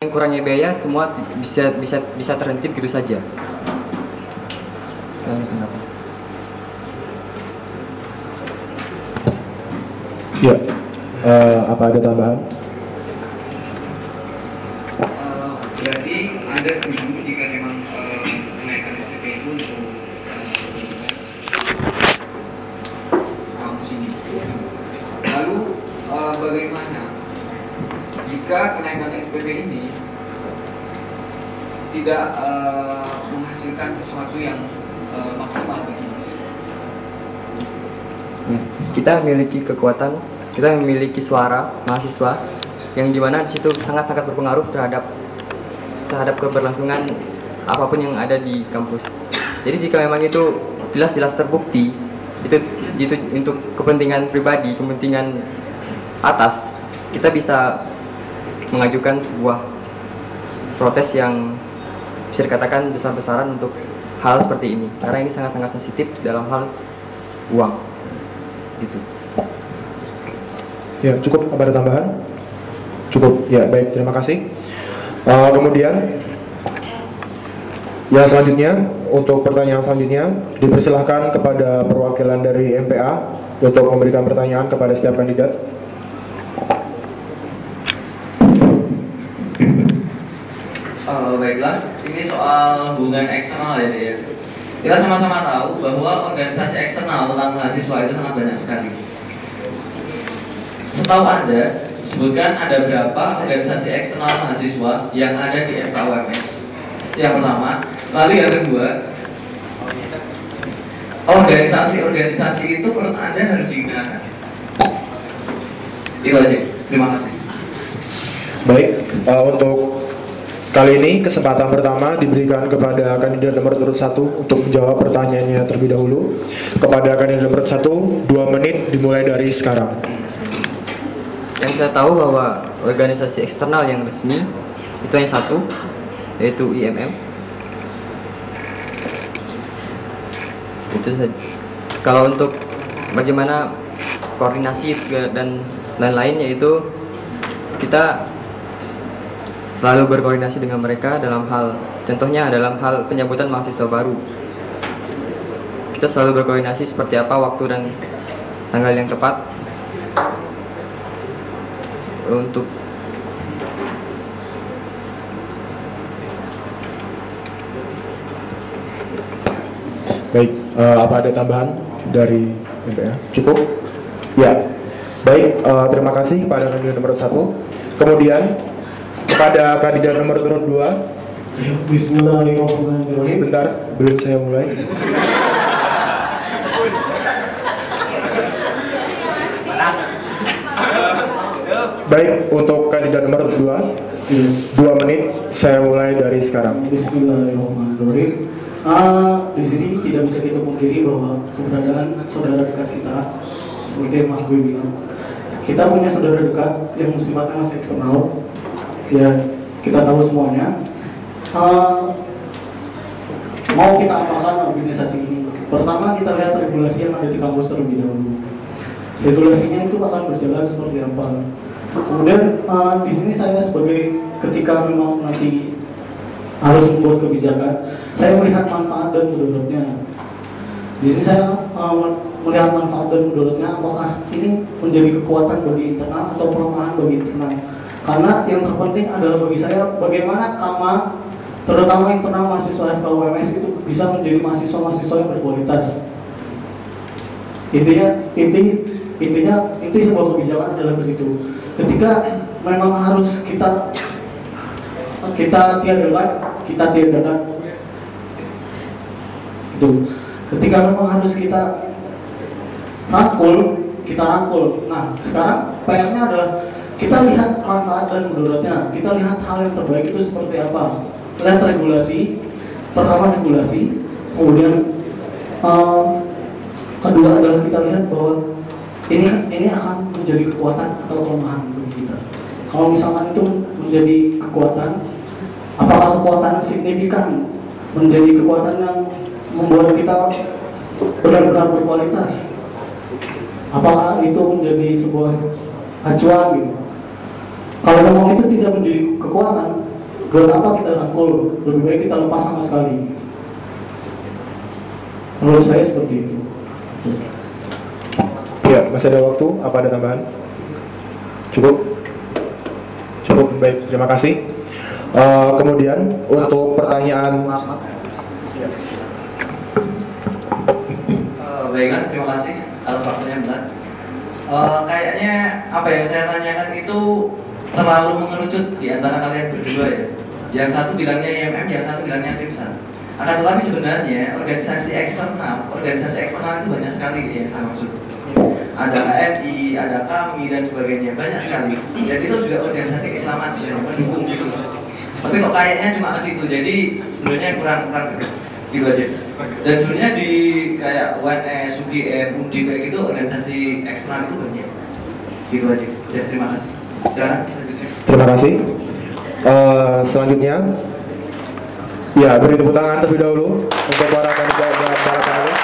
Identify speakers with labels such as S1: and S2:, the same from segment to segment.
S1: Yang kurangnya biaya semua bisa terhenti begitu saja.
S2: Ya, apa ada tambahan?
S3: Berarti Anda setuju jika memang kenaikan SPP itu untuk kampus ini. Lalu bagaimana jika kenaikan SPP ini tidak menghasilkan sesuatu yang maksimal bagi Mas?
S1: Kita memiliki kekuatan, kita memiliki suara mahasiswa yang dimana di situ sangat-sangat berpengaruh terhadap keberlangsungan apapun yang ada di kampus. Jadi jika memang itu jelas-jelas terbukti itu untuk kepentingan pribadi, kepentingan atas, kita bisa mengajukan sebuah protes yang bisa dikatakan besar-besaran untuk hal seperti ini, karena ini sangat-sangat sensitif dalam hal uang gitu.
S2: Ya, cukup. Apa ada tambahan? Cukup. Ya, baik, terima kasih. Kemudian yang selanjutnya, untuk pertanyaan selanjutnya dipersilahkan kepada perwakilan dari MPA untuk memberikan pertanyaan kepada setiap kandidat.
S4: Baiklah, ini soal hubungan eksternal ya. Kita sama-sama tahu bahwa organisasi eksternal tentang mahasiswa itu sangat banyak sekali. Setahu Anda, sebutkan ada berapa organisasi eksternal mahasiswa yang ada di FKUMS? Yang pertama. Lalu yang kedua, organisasi-organisasi itu menurut Anda harus digunakan? Itu aja. Terima kasih.
S2: Baik, untuk kali ini kesempatan pertama diberikan kepada kandidat nomor urut 1 untuk menjawab pertanyaannya terlebih dahulu. Kepada kandidat nomor 1, 2 menit dimulai dari sekarang.
S1: Yang saya tahu bahwa organisasi eksternal yang resmi itu hanya satu, yaitu IMM. Itu saja. Kalau untuk bagaimana koordinasi dan lain-lain, yaitu kita selalu berkoordinasi dengan mereka dalam hal, contohnya dalam hal penyambutan mahasiswa baru. Kita selalu berkoordinasi seperti apa waktu dan tanggal yang tepat untuk
S2: Baik, apa ada tambahan dari MPA? Cukup? Ya, baik, terima kasih kepada kandidat nomor 1. Kemudian kepada kandidat nomor urut 2.
S5: Bismillahirrahmanirrahim.
S2: Bentar, belum saya mulai. Baik, untuk kandidat nomor 2, 2 menit saya mulai dari sekarang.
S5: Bismillahirrahmanirrahim. Di sini tidak bisa kita pungkiri bahwa keberadaan saudara dekat kita, seperti yang Mas Boy bilang, kita punya saudara dekat yang sifatnya masih eksternal. Ya, kita tahu semuanya. Mau kita apakan organisasi ini? Pertama, kita lihat regulasi yang ada di kampus terlebih dahulu. Regulasinya itu akan berjalan seperti apa. Kemudian di sini saya sebagai, ketika memang nanti harus membuat kebijakan, saya melihat manfaat dan mudaratnya. Di sini saya melihat manfaat dan mudaratnya, apakah ini menjadi kekuatan bagi internal atau pelemahan bagi internal. Karena yang terpenting adalah bagi saya bagaimana KAMA, terutama internal mahasiswa FKUMS itu bisa menjadi mahasiswa-mahasiswa yang berkualitas. Inti sebuah kebijakan adalah ke situ. Ketika memang harus kita tiadakan itu. Ketika memang harus kita rangkul. Nah, sekarang PR-nya adalah kita lihat manfaat dan mudaratnya. Kita lihat hal yang terbaik itu seperti apa. Lihat regulasi. Pertama regulasi, kemudian kedua adalah kita lihat bahwa ini akan menjadi kekuatan atau kelemahan bagi kita. Kalau misalkan itu menjadi kekuatan, apakah kekuatan yang signifikan, menjadi kekuatan yang membuat kita benar-benar berkualitas? Apakah itu menjadi sebuah acuan gitu? Kalau memang itu tidak menjadi kekuatan, buat apa kita rangkul, lebih baik kita lepas sama sekali. Menurut saya seperti itu.
S2: Ya, masih ada waktu. Apa ada tambahan? Cukup? Cukup, baik. Terima kasih. Kemudian untuk pertanyaan.
S4: Baiklah, terima kasih atas waktunya benar. Kayaknya apa yang saya tanyakan itu terlalu mengerucut di antara kalian berdua ya. Yang satu bilangnya IMM, yang satu bilangnya Simsa. Akan tetapi sebenarnya organisasi eksternal itu banyak sekali yang saya maksud. Ada HMI, ada kami dan sebagainya, banyak sekali. Dan itu juga organisasi Keislaman sebenarnya mendukung gitu. Tapi kok kayaknya cuma ke situ, jadi sebenarnya kurang gitu aja. Dan sebenarnya di kayak UNS, UGM, UNDI kayak gitu organisasi eksternal itu banyak. Gitu aja. Ya, terima kasih. Cara lanjutnya.
S2: Terima kasih. Selanjutnya, ya beri tepuk tangan terlebih dahulu untuk para kandidat dan para panelis.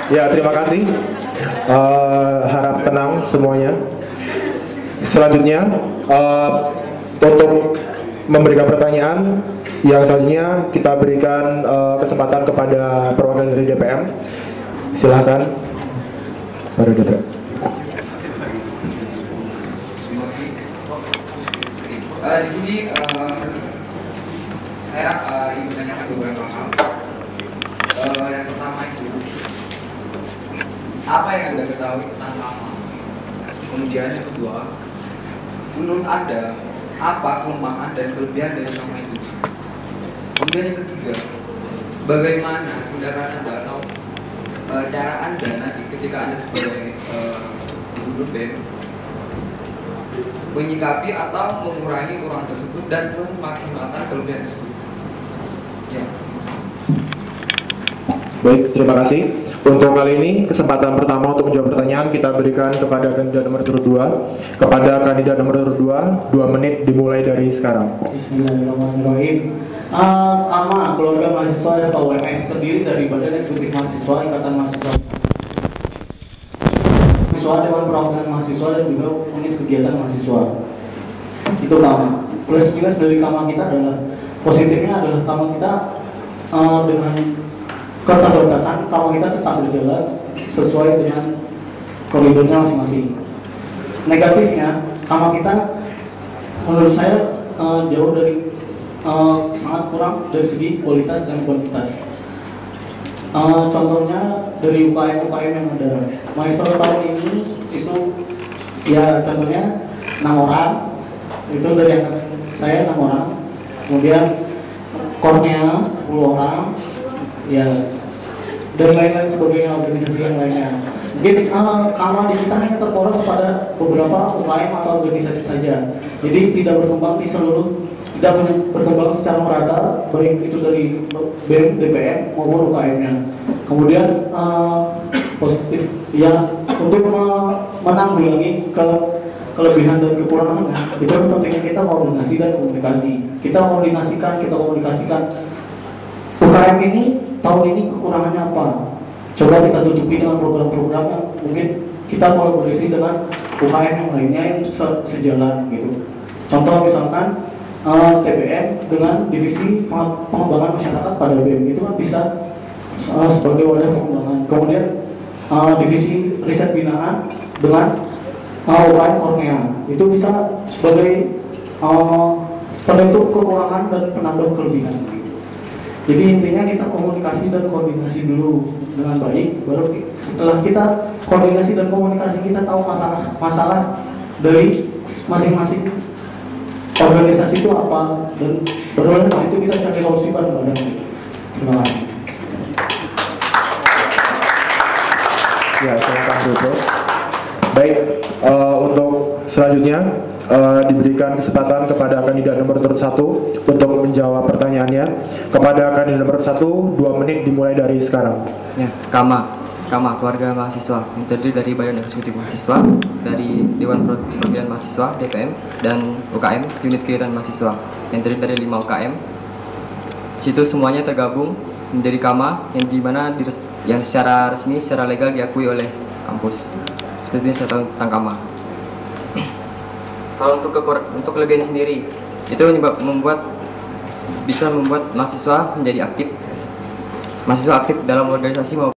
S2: Ya, terima kasih. Harap tenang semuanya. Selanjutnya, untuk memberikan pertanyaan yang selanjutnya kita berikan kesempatan kepada perwakilan dari DPM. Silahkan, pada DPM.
S3: Terima kasih. Di sini saya ingin menanyakan beberapa hal. Yang pertama itu, apa yang Anda ketahui tentang lama? Kemudian yang kedua, menurut Anda apa kelemahan dan kelebihan dari nama itu? Kemudian yang ketiga, bagaimana tindakan Anda atau cara Anda nanti ketika Anda sebagai gubernur BEM menyikapi atau mengurangi kekurangan tersebut dan memaksimalkan kelebihan tersebut? Ya.
S2: Baik, terima kasih. Untuk kali ini kesempatan pertama untuk menjawab pertanyaan kita berikan kepada kandidat nomor urut 2. Kepada kandidat nomor urut 2, 2 menit dimulai dari sekarang.
S5: Bismillahirrahmanirrahim. KAMA, Keluarga Mahasiswa KUMS, terdiri dari Badan Eksekutif Mahasiswa, Ikatan Mahasiswa, Dewan Perwakilan Mahasiswa, dan juga unit kegiatan mahasiswa. Itu KAMA. Plus minus dari KAMA kita adalah, positifnya adalah KAMA kita dengan keterbatasan, KAMA kita tetap berjalan sesuai dengan koridornya masing-masing. Negatifnya, KAMA kita menurut saya jauh dari sangat kurang dari segi kualitas dan kuantitas. Contohnya dari UKM yang ada, mahasiswa tahun ini itu ya contohnya 6 orang, itu dari angkatan saya 6 orang, kemudian Kornea 10 orang, ya dan lain-lain sebagainya, organisasi yang lainnya. Mungkin KAMA di kita hanya terporos pada beberapa UKM atau organisasi saja, jadi tidak berkembang di seluruh, tidak berkembang secara merata, baik itu dari BEM, DPM maupun UKM-nya. Kemudian positif ya, untuk menanggulangi kelebihan dan kekurangannya, itu pentingnya kita koordinasi dan komunikasi. Kita komunikasikan UKM ini tahun ini kekurangannya apa, coba kita tutupi dengan program-program yang mungkin kita kolaborasi dengan UKM yang lainnya yang sejalan gitu. Contoh misalkan TBM dengan divisi pengembangan masyarakat pada BEM, itu kan bisa sebagai wadah pengembangan. Kemudian divisi riset binaan dengan UKM Kornea, itu bisa sebagai penutup kekurangan dan penambah kelebihan. Jadi intinya kita komunikasi dan koordinasi dulu dengan baik, baru setelah kita koordinasi dan komunikasi, kita tahu masalah dari masing-masing organisasi itu apa, dan baru di situ kita cari solusi bareng-bareng. Terima kasih.
S2: Ya, silakan Bro. Baik, untuk selanjutnya diberikan kesempatan kepada kandidat nomor urut 1 untuk menjawab pertanyaannya. Kepada kandidat nomor 1, 2 menit dimulai dari sekarang.
S1: Ya, KAMA, Keluarga Mahasiswa, yang terdiri dari Badan Eksekutif Mahasiswa, dari Dewan Perwakilan Mahasiswa, DPM, dan UKM, unit kegiatan mahasiswa, yang terdiri dari 5 UKM. Situ semuanya tergabung menjadi KAMA, yang dimana yang secara resmi, secara legal diakui oleh kampus. Seperti yang saya tahu tentang KAMA. Kalau untuk kelebihan sendiri, itu bisa membuat mahasiswa menjadi aktif dalam organisasi maupun